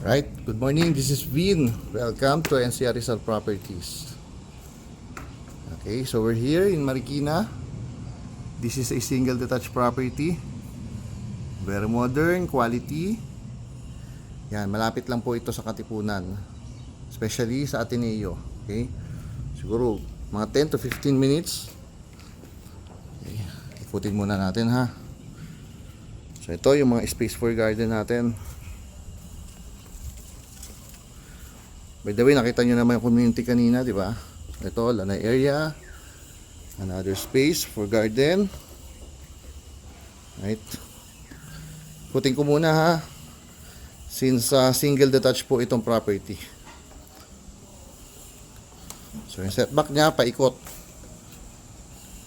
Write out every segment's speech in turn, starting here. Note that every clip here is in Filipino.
Right, good morning, this is Vin. Welcome to NCR Rizal Properties. Okay, so we're here in Marikina. This is a single detached property. Very modern, quality. Yan, malapit lang po ito sa Katipunan. Especially sa Ateneo. Okay, siguro mga 10 to 15 minutes. Okay, ikutin muna natin ha. So ito yung mga space for garden natin. By the way, nakita nyo naman yung community kanina, di ba? Ito, lanay area. Another space for garden. Right. Putin ko muna ha. Since single detached po itong property. So yung setback niya, paikot.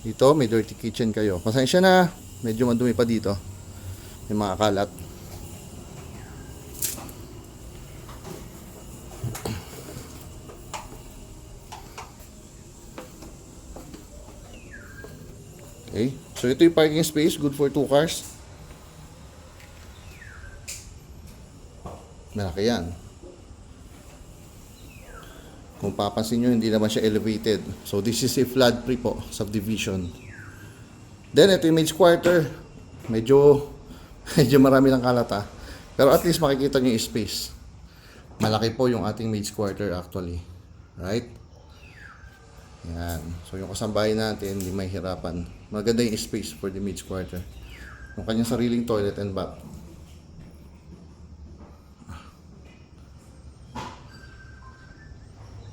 Dito, may dirty kitchen kayo. Pasensya na, medyo madumi pa dito. May mga kalat. Okay, so ito yung parking space, good for 2 cars. Malaki yan. Kung papansin nyo, hindi naman siya elevated. So this is a flood free po, subdivision. Then ito yung maid's quarter. Medyo marami ng kalata. Pero at least makikita nyo yung space. Malaki po yung ating maid's quarter actually. Right? Yan. So yung kasambahay natin, hindi may hirapan. Maganda yung space for the maid's quarter. Yung kanyang sariling toilet and bath.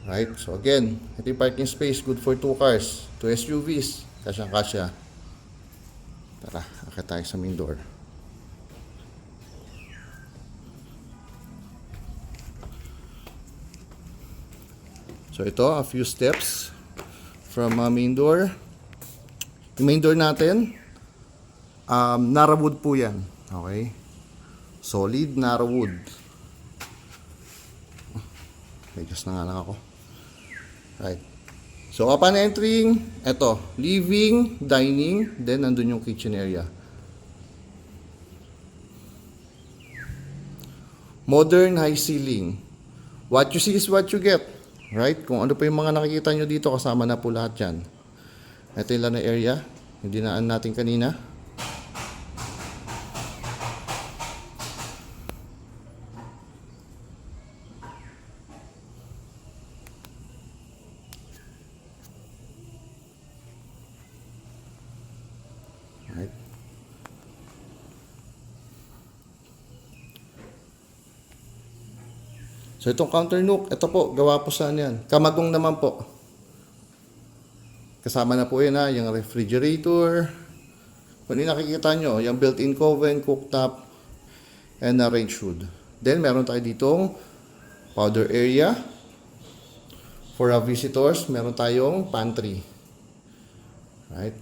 Right? So again, ito yung parking space, good for 2 cars, 2 SUVs, kasyang-kasya. Tara, akit tayo sa main door. So ito, a few steps from main door. Yung main door natin, Nara wood po yan. Okay? Solid Nara wood. Medyo na nga lang ako. Right. So upon entering, eto, living, dining, then nandun yung kitchen area. Modern high ceiling. What you see is what you get. Right? Kung ano pa yung mga nakikita nyo dito, kasama na po lahat yan. Ito yung lanay area. Yung dinaan natin kanina. Right. So itong counter nook, ito po, gawa po saan yan. Kamagong naman po. Kasama na po yan ha, yung refrigerator. Kung nakikita nyo, yung built-in oven, cooktop, and a range hood. Then meron tayo ditong powder area. For our visitors, meron tayong pantry. Right?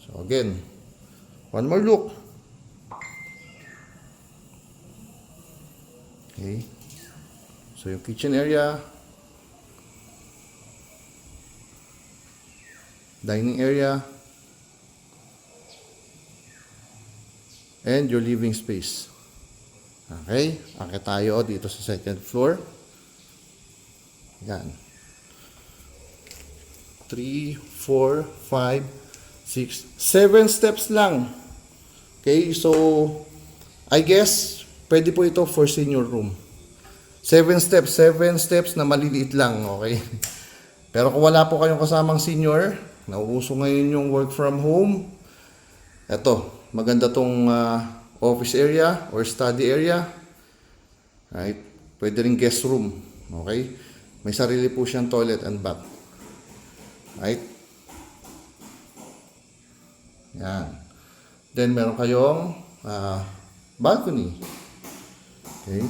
So again, one more look. Okay. So yung kitchen area, dining area, and your living space. Okay, akit tayo dito sa second floor. Yan. 3, 4, 5, 6, 7 steps lang. Okay, so I guess pwede po ito for senior room. 7 steps na maliliit lang, okay? Pero kung wala po kayong kasamang senior, nauuso ngayon yung work from home, eto, maganda tong office area or study area. Right? Pwede rin guest room, okay? May sarili po siyang toilet and bath. Right? Yan. Then meron kayong balcony. Okay?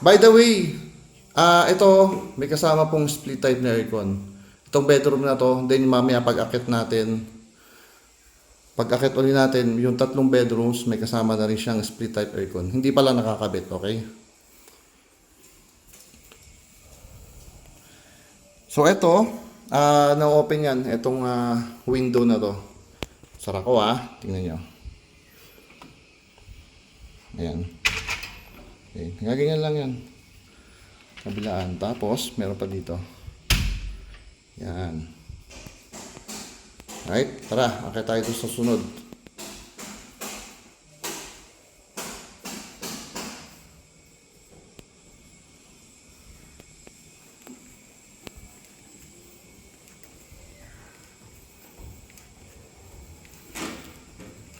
By the way, ito, may kasama pong split type na aircon. Itong bedroom na to, then mamaya pag-akit natin, pag-akit ulit natin, yung 3 bedrooms, may kasama na rin siyang split type aircon. Hindi pala nakakabit, okay? So ito, na-open yan, itong window na to. Sara ko tingnan nyo. Ayan. Okay, ganyan lang yan. Kabilaan. Tapos, meron pa dito. Yan. Alright, tara, akit tayo doon sa sunod.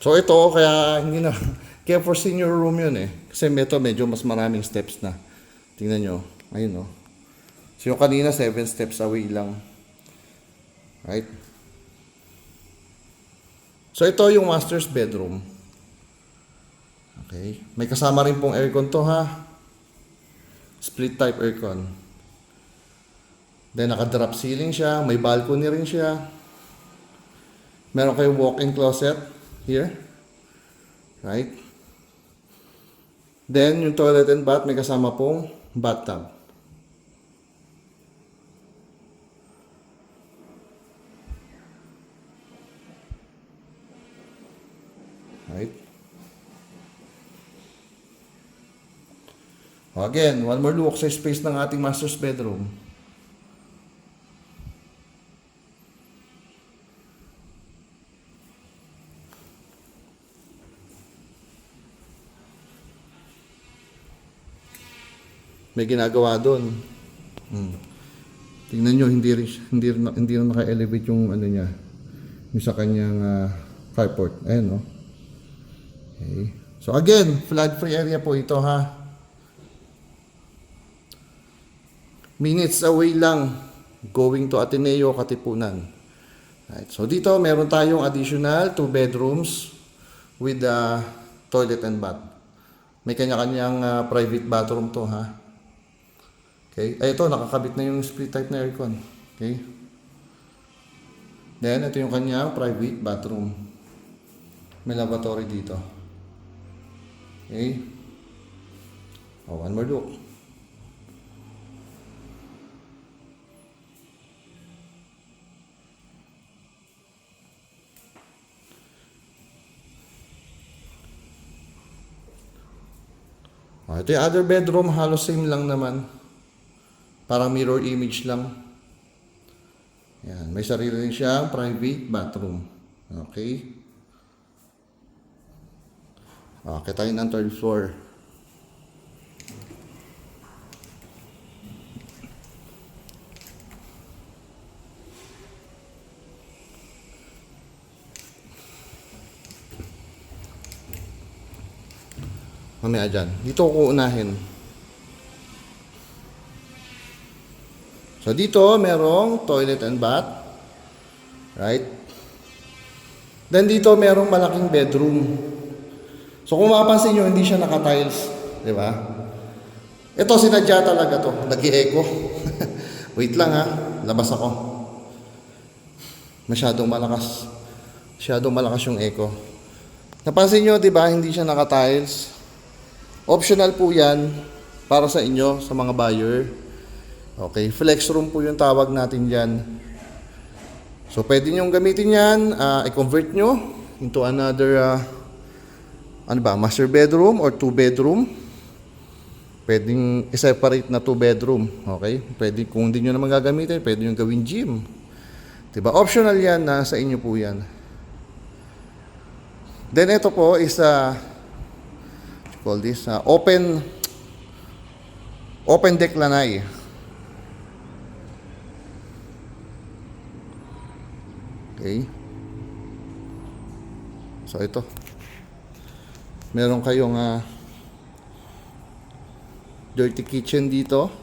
So ito, kaya hindi na, kaya for senior room yun eh. Kasi ito medyo mas maraming steps na. Tingnan nyo, ayun oh. So yung kanina 7 steps away lang. Right? So ito yung master's bedroom. Okay. May kasama rin pong aircon to ha. Split type aircon. Then naka-drop ceiling siya. May balcony rin siya. Meron kayong walk-in closet here. Right? Then yung toilet and bath may kasama pong bathtub. Right? Again, one more look sa space ng ating master's bedroom. May ginagawa doon. Tingnan nyo, hindi na naka-elevate yung ano niya, yung sa kanyang carport. Ayan, no? Okay. So again, flood-free area po ito, ha? Minutes away lang going to Ateneo, Katipunan. Right. So dito meron tayong additional 2 bedrooms with toilet and bath. May kanya-kanyang private bathroom to, ha. Okay. Ay, ito nakakabit na yung split type na aircon. Okay. Then ito yung kanyang private bathroom. May lavatory dito. Okay. Oh, one more look. Ito yung other bedroom, halos same lang naman. Parang mirror image lang. Yan, may sarili rin siyang private bathroom. Okay. Okay, tayo ng third floor. Mamaya dyan. Dito ko unahin. So dito, merong toilet and bath. Right? Then dito, merong malaking bedroom. So kung mapapansin nyo, hindi siya naka-tiles. Diba? Ito, sinadya talaga to. Nag-i-echo. Wait lang ha. Labas ako. Masyadong malakas. Masyadong malakas yung echo. Napansin nyo, diba, hindi siya naka-tiles. Optional po yan para sa inyo, sa mga buyer. Okay, flex room po yung tawag natin dyan. So, pwede nyo gamitin yan, i-convert nyo into another, master bedroom or 2 bedroom. Pwedeng i-separate na 2 bedroom. Okay, pwede, kung hindi nyo naman gagamitin, pwede nyo gawin gym. Diba, optional yan, sa inyo po yan. Then, ito po is, call this open deck lanai. Okay. So ito. Meron kayong dirty kitchen dito.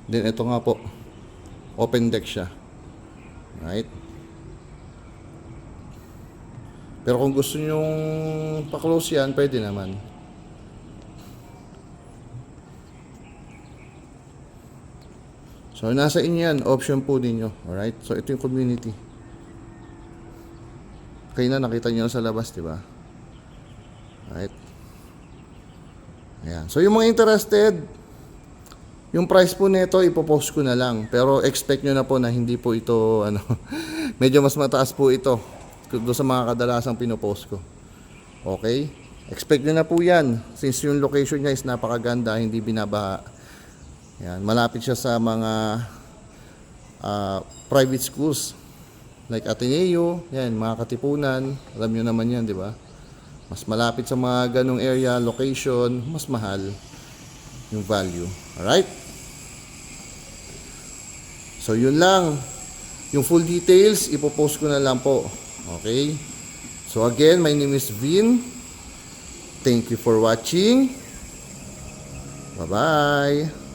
Then ito nga po. Open deck siya. Right? Pero kung gusto nyong pa-close yan, pwede naman. So, nasa inyo yan. Option po ninyo. Alright? So, ito yung community. Okay na, nakita nyo sa labas, diba? Alright? Ayan. So, yung mga interested, yung price po nito, ipopost ko na lang. Pero, expect nyo na po na hindi po ito, medyo mas mataas po ito doon sa mga kadalasang pinopost ko. Okay? Expect nyo na po yan. Since yung location niya is napakaganda, hindi binabaha. Yan, malapit siya sa mga private schools. Like Ateneo, yan, mga katipunan. Alam nyo naman yan, di ba? Mas malapit sa mga ganong area, location, mas mahal yung value. Alright? So, yun lang. Yung full details, ipopost ko na lang po. Okay? So, again, my name is Vin. Thank you for watching. Bye-bye.